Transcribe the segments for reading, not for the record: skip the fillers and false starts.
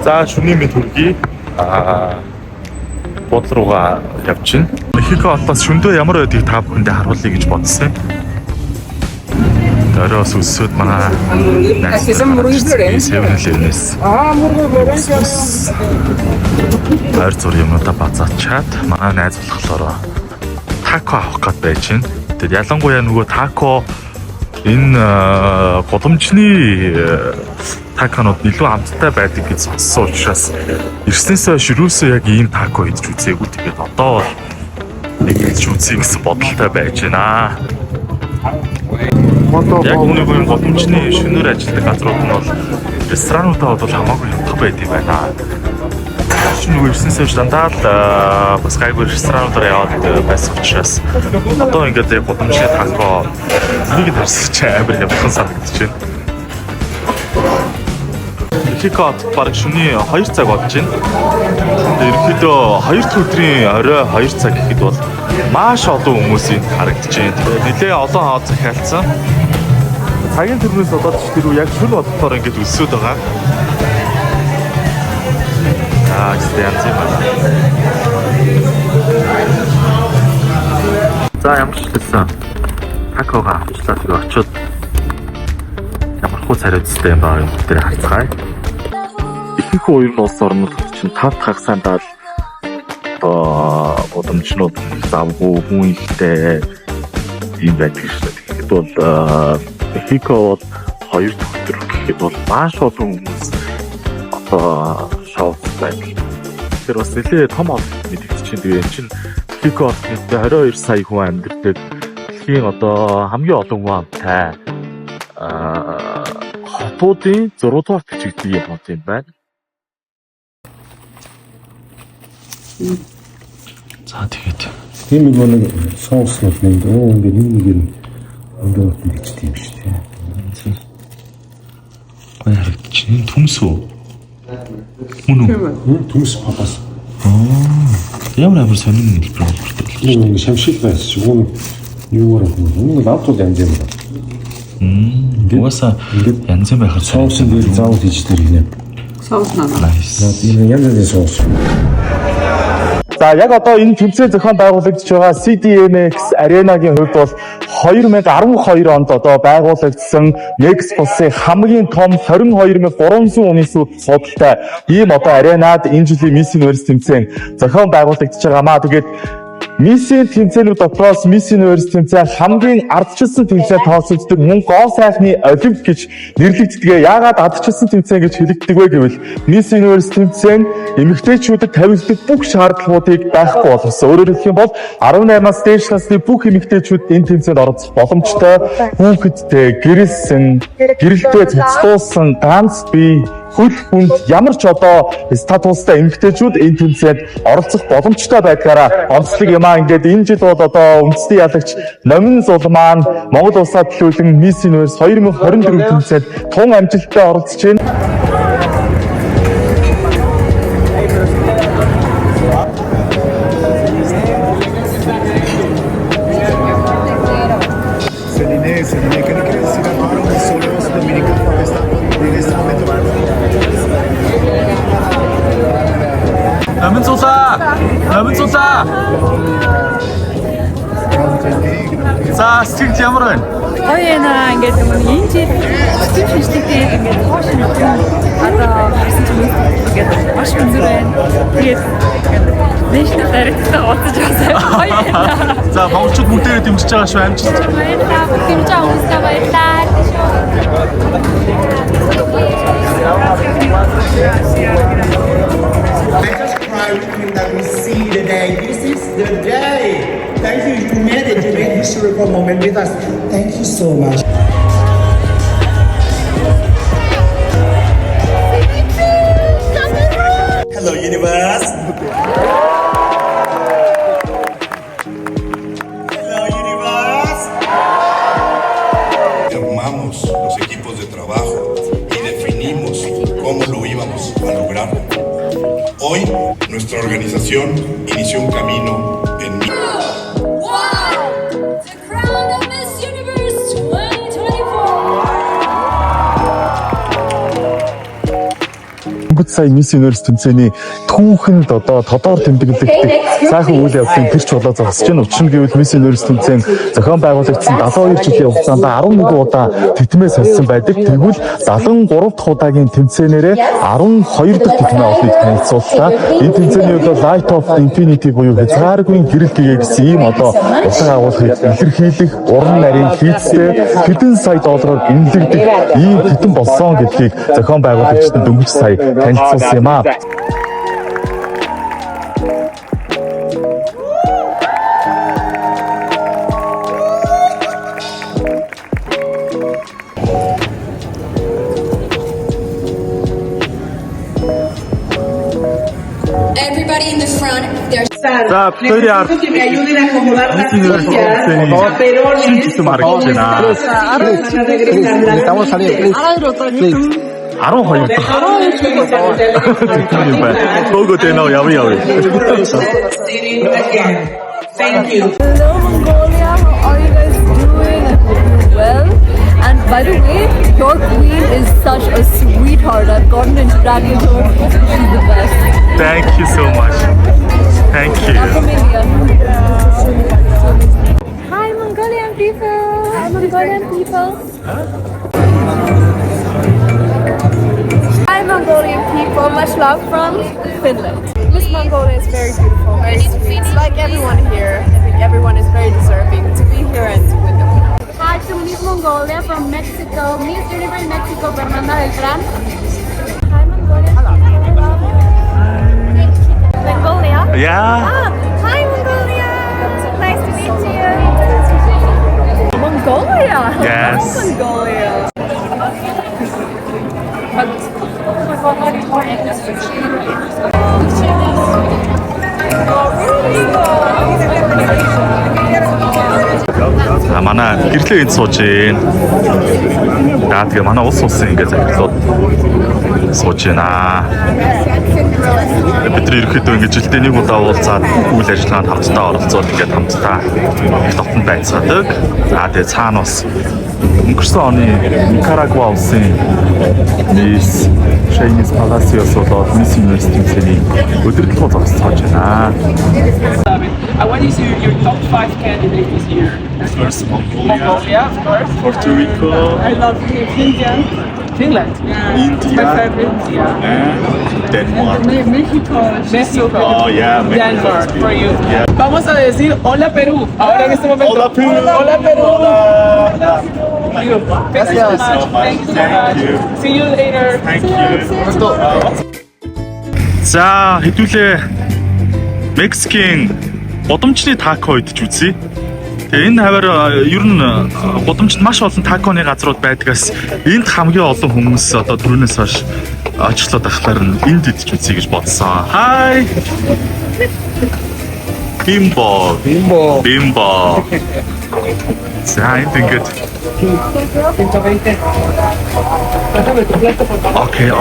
За шөнийн мэд хүргэе. Бод руугаа явчихна. Мехико хотоос шөндөө ямар байдгийг та бүхэндээ харуулъя гэж бодсон. Оройос өсөөд манай Севен-Элевнээс ойр зур юмудаа базаачаад манай найз болохоор тако авах гээд байж байна. Тэгээд ялангуяа нөгөө тако энэ голомжны таконууд илүү амттай байдаг гэж сонссон учраас ирснээсээ ширүүсээ яг ийм тако идэж үзээгүй. Тэгээд одоо нэг идэж үзье гэсэн бодолтой байж байна. Яг нөгөө голомжны шөнөөр ажилладаг газрууд нь бол ресторануудаа бол хамаагүй хямдхан байдаг байна. Нөгөө ирснээсээ дандаа л бас гайгүй ресторануудаар яваад байсан учраас одоо ингээд яг голомжны тако нэг тарсч амар хямдхан санагдаж байна. Мехикод бараг шөнийн 2 цаг болж байна. Ерөнхийдөө 2 дахь өдрийн орой 2 цаг гэхэд бол маш олон хүмүүсийн харагдаж байна. Нэлээ олон хаа захиалсан. Цагийн төрнөөс болоод ч тэр яг шөнө бодлоор ингэж өсөд байгаа. Янз юм байна. За ямар ч хэлсэн такога авчлаа тэгээ очиод ямар хуу цариуцтай юм баа юм дээр харцгаая. Ихэнх уян улс орнууд чинь 5 дахь хагасандаа л одоо удамчнууд завгүй хүн ихтэй юм байдаг шүү дээ. Тэгэхэд бол Мехико бол 2 дахь өдөр гэхэд бол маш олон хүмүүс одоо шоу байдаг. Тэр бас нэлээ том олон мэдэгдэж чинь тэгээ энэ чинь Мехико хотод 22 сая хүн амьдардаг. Дэлхийн одоо хамгийн олон хүн амтай хотуудын 6 дугаар бичигдсэн юм хот юм байна. За тэгээд тийм нэг соус нь ингээд нэг өндөө бичдэг юм шүү дээ. Гоё харагдчих. Түмс үү? Мөн үү? Түмс папас. Ямар сонин хэлбэр болтой. Нэг шамшиг байсан ч юугаар юм. Лавтууд янз юм байна. Угаасаа янз юм байхад соусын дээр заавал хийждэг юм. Соус наа. Энэ янз соус. За яг одоо энэ тэмцээн зохион байгуулагдж байгаа CDMX Arena-гийн хувьд бол 2012 онд одоо байгуулагдсан Nexus-ийн хамгийн том 22,300 хүний судалтай ийм одоо аренад энэ жилийн Miss Universe тэмцээн зохион байгуулагдж байгаамаа. Тэгээд Miss-ийн тэмцээнүүд дотроос Miss Universe тэмцээн хамгийн ардчилсан тэмцээн тооцогддог, мөн гоо сайхны олимп гэж нэрлэгддэг. Яагаад ардчилсан тэмцээн гэж хэлэгддэг вэ гэвэл Miss Universe тэмцээн эмэгтэйчүүдэд тавигддаг бүх шаардлагуудыг байхгүй болгосон. Өөрөөр хэлэх юм бол 18-аас дээш насны бүх эмэгтэйчүүд энэ тэмцээнд оролцох боломжтой. Хүүхэдтэй, гэрэлсэн, гэрэлтэй цэцлүүлсэн, ганц бие хөл хүнд ямар ч одоо статустай эмэгтэйчүүд энэ тэмцээнд оролцох боломжтой байдгаараа онцлог юм аа. Ингээд энэ жил бол одоо үндэсний ялагч Номин Зул маань Монгол улсад төлөвлөн Miss Universe 2024 тэмцээнд тун амжилттай оролцож байна. Номин Зулаа. За сэтгэл ямар байна? Гоё яана ингээд энэ жил сэтгэл шинжлэхтэй ингээд хоош одоо харсан ч ингээд маш өндөр байна. Тэгээд нэшнл дайректор оцож байгаа. За монголчууд бүгдээ дэмжиж байгаа шүү амжилт. Баярлалаа. Дэмжиж байгаа хүмүүстээ баярлалаа. That we see today. This is the day. Thank you. You made it. You made historical moment with us. Thank you so much. Hello, universe. Hello, universe. Armamos los equipos de trabajo y definimos cómo lo íbamos a lograr. Hoy, nuestra organización inició un camino en дөнгөж сая Miss Universe тэмцээний түүхэнд одоо тодор тэмдэглэгдэх сайхан үйл явдлын гэрч болоо зогсож байна. Учир нь гэвэл Miss Universe тэмцээн зохион байгуулагдсан 72 жилийн хугацаанд 11 удаа тэтмээ сольсон байдаг. Тэгвэл 73 дахь удаагийн тэмцээнээрээ 12 дахь тэтмээ олныг танилцууллаа. Энэ тэмцээний хувьд Light of Infinity буюу хязгааргүй гэрэл гээ гэсэн ийм одоо утга агуулгыг илэрхийлэх уран нарийн хийцтэй хэдэн сая доллараар үнэлэгдэх ийм титэм болсон гэдгийг зохион байгуулагчид дөнгөж сая танилцуулсан юм аа. Everybody in the front, there's За, бидний ард Que me ayuden a acomodar las sillas, chaperones. маргаж байна. Estamos saliendo, please. 12 дахь юм байна. Богод энэ яв. Sitting again. Thank you. Hello Mongolia, how are you guys doing? I hope you're well. And by the way, your queen is such a sweetheart. I've gotten interacting with her. She's the best. Thank you so much. Thank you. I'm from India. Hi Mongolian people. Hi Mongolian people. Hi Mongolian people. Much love from Finland. Miss Mongolia is very beautiful. It's like everyone here. I think everyone is very deserving to be here and to win the win. Hi to Miss Mongolia from Mexico. Miss Universe Mexico, Fernanda Beltran. Hi Mongolia. Mongolia. Yeah. Ah, hi Mongolia. Nice to meet you. Mongolia. Yes. Mongolia. But манай гэрлээ энд сууж гин. За тэгээ манай улс улсын ингээд захирлууд сууж байна. Бид ерөөхдөө ингээд жилдээ нэг удаа уулзаад үйл ажиллагаанд хамтдаа оролцоод ингээд хамтдаа их дотн байцаадаг. За тэгээ цаана бас өнгөрсөн оны Никарагуа улсын Miss Shaynis Palacios болоод Miss Universe тэмцээний өдөрлөгөө зогсоож байна. What is your top 5 candidates this year? First Mongolia, of course. Puerto Rico, I love Finland. Finland? India, My favorite. Yeah. and Denmark. Mexico. Mexico. Oh yeah, Denmark for you. Yeah. Vamos a decir hola Perú. Ahora en este momento. Hola, Perú. Hola Perú. Hola. Beautiful. Thank you so much. Thank you so Thank much. you. See you later. Thank you. За хэдүүлээ Мексикийн гудамжны тако идэж үзье. Тэгээ энэ хавар ер нь гудамжид маш олон таконы газрууд байдгаас энд хамгийн олон хүмүүс одоо түрүүнээс хойш очлоод ахлаар нь энд идэж үзье гэж бодсон. Хай. Бимбо. За энд ингээд Окей.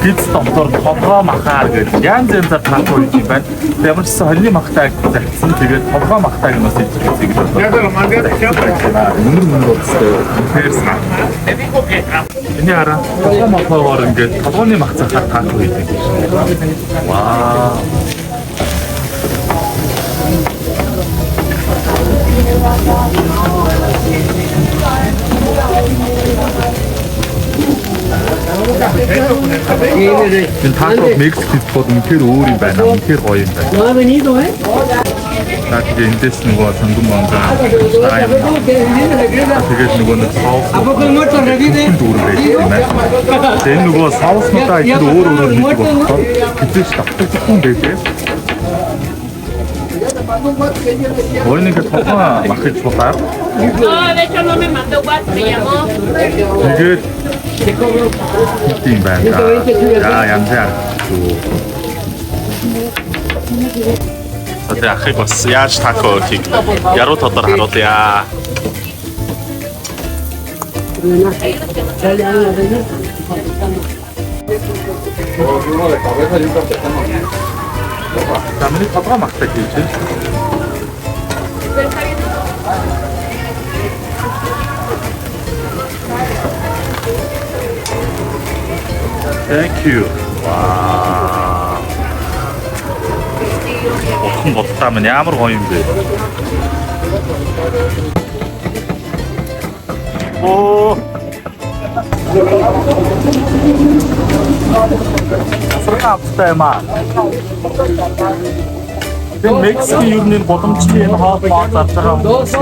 Пиц доктор толгой махаар гэж янз янзаар тако хийж байна. Ямар ч холны махтайг загтсан. Тэгээд толгой махтайг нь бас хийж үзье гэж бодлоо. Өнөр болстой. Тэрсэн. Эний хараа толгой махаар ингээд толгойн мах цахаар тако хийдэг. Вау. Энэ тако Мексикт бод үнэхээр өөр юм байна. Үнэхээр гоё юм байна. Тэгээд эндээс нөгөө сонгон монгаа. Тэгээд нөгөө нэг соус дүүрэн байдаг юм байна. Тэгээд нөгөө соуснуудаа их өөр хийдэг болохоор хэзээ ч давтагддаг юм байлээ. Hoy ni que toca bajar chotar. No, de hecho no me mató, me llamó. Good. Team band. Ja, янзаар. Одоо ахыг бас яаж тако хийх яруу тодор харуулъя. Тамны толгой махтай хийж байна. Thank you. 와. 볶음 먹다면 ямар гоё юм бэ? 오. асаргаавтай маа. Тэгээ Мексикийн ер нь боломжтой энэ хоол моо зарж байгаа хүмүүс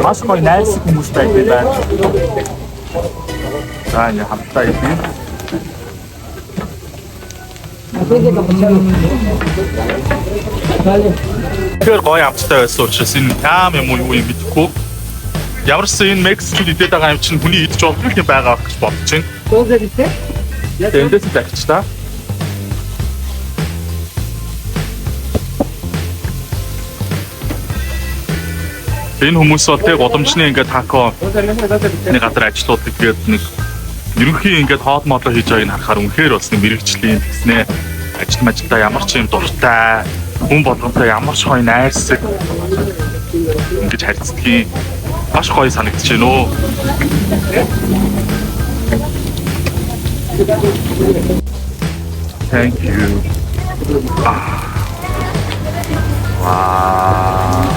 маш гоё найс хүмүүс байдаг байна. За энэ хамтдаа идэв. Тэр гоё амттай байсан учраас энэ яам юм уу юм мэдэхгүй. Ямар ч энэ Мексикт идээд байгаа юм чинь хүний идэж болдог юм байгаа гэж бодож байна. Тэгээ эндээс дахиж та. Энэ хүмүүс бол тэг боломжны ингээд тако нэг газар ажилладаг тэгээд нэг ерөнхийн ингээд хоол модлоо хийж байгааг нь харахаар үнэхээр бас нэг мэрэгжлийн гэснээ ажилтнаа ямар ч юм дуртай хүн болгонтой ямар ч гоё найрсаг ингэж харьцдгийг маш гоё санагдаж байна өө. Thank you. Wow.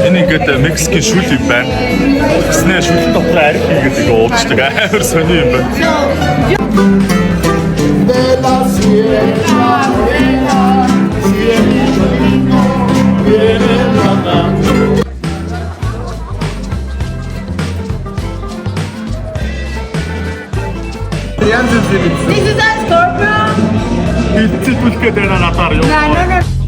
Энэ ингээд Мексикийн шүл юм байна. Тэснэ шүлэн дотор арх хийгээд ингээ уучдаг амар сони юм байна. This is a scorpion. Эцэг бүлгээ дээр надаар юу?